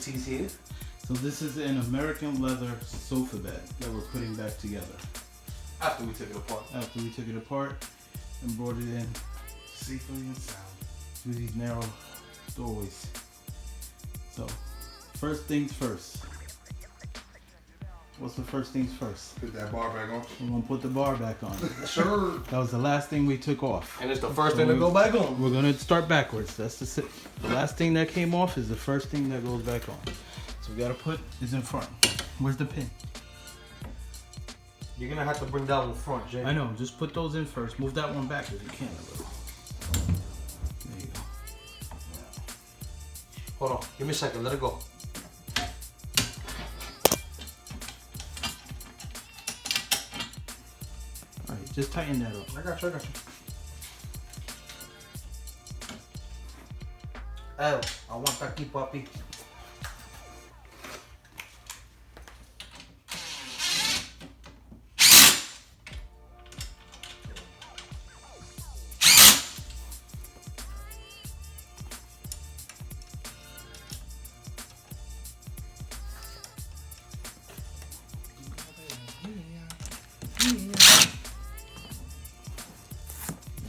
specialties here. So this is an American leather sofa bed that we're putting back together. After we took it apart. After we took it apart and brought it in Safely and sound. through these narrow doorways. So, first things first. What's the first things first? Put that bar back on. We're gonna put the bar back on. Sure. That was the last thing we took off. And it's the first thing to go back on. We're gonna start backwards. That's the last thing that came off is the first thing that goes back on. So we gotta put is in front. Where's the pin? You're gonna have to bring that one front, Jay. I know. Just put those in first. Move that one back if you can a little. There you go. Hold on. Give me a second. Let it go. All right. Just tighten that up. I got you. Oh, I want that keep puppy.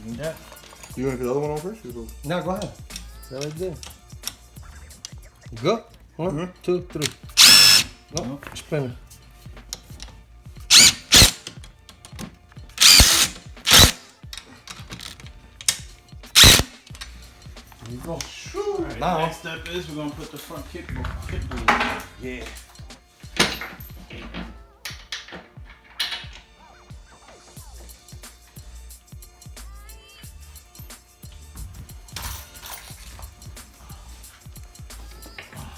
Yeah. You gonna put the other one on first? No, go ahead. That right there. Go. 1, 2, 3. No, spin it. There you go. All right, Now, next step is we're gonna put the front kickboard. yeah.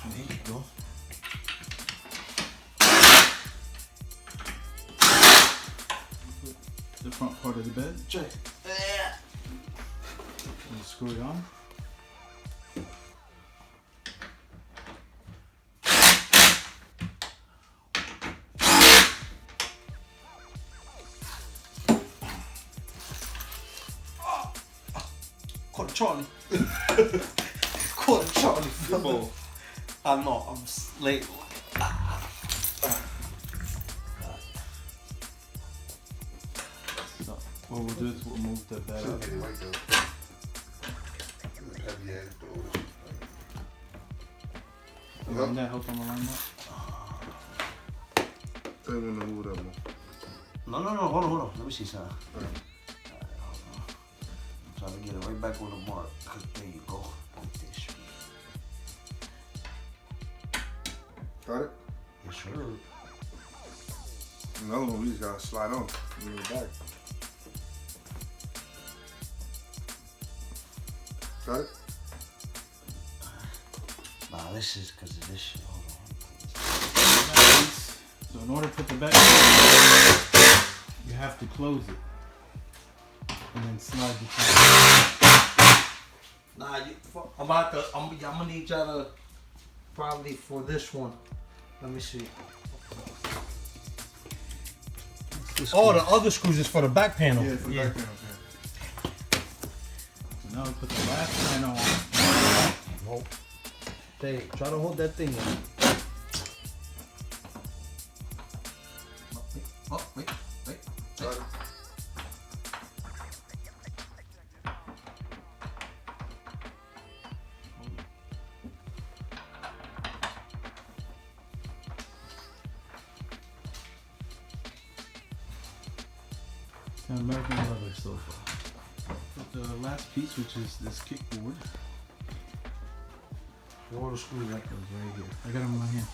There you go. The front part of the bed. Jay. And screw it on. Quarter Charlie. Quarter Charlie. Football. I know, I'm late. So what we'll do is we'll move the bed up. Heavy ass doors. Doesn't that help them align that? Tell me when to move that one. No, hold on. Let me see something. Alright, hold on. I'm trying to get it right back on the mark. There you go. Like this. Got it? Yes, sir. Another one we just gotta slide on. Bring it back. Got it? Nah, this is because of this shit. Hold on. So in order to put the bed, you have to close it and then slide the top. Nah, I'm gonna need y'all to probably for this one. Let me see. Oh, the other screws is for the back panel. Yeah, for the back panel. So now we put the last panel on. Nope. Hey, try to hold that thing in. Oh, wait. Got it. It's an American leather sofa. Put the last piece, which is this kickboard, Where the screws at? goes right here. I got them in my hand.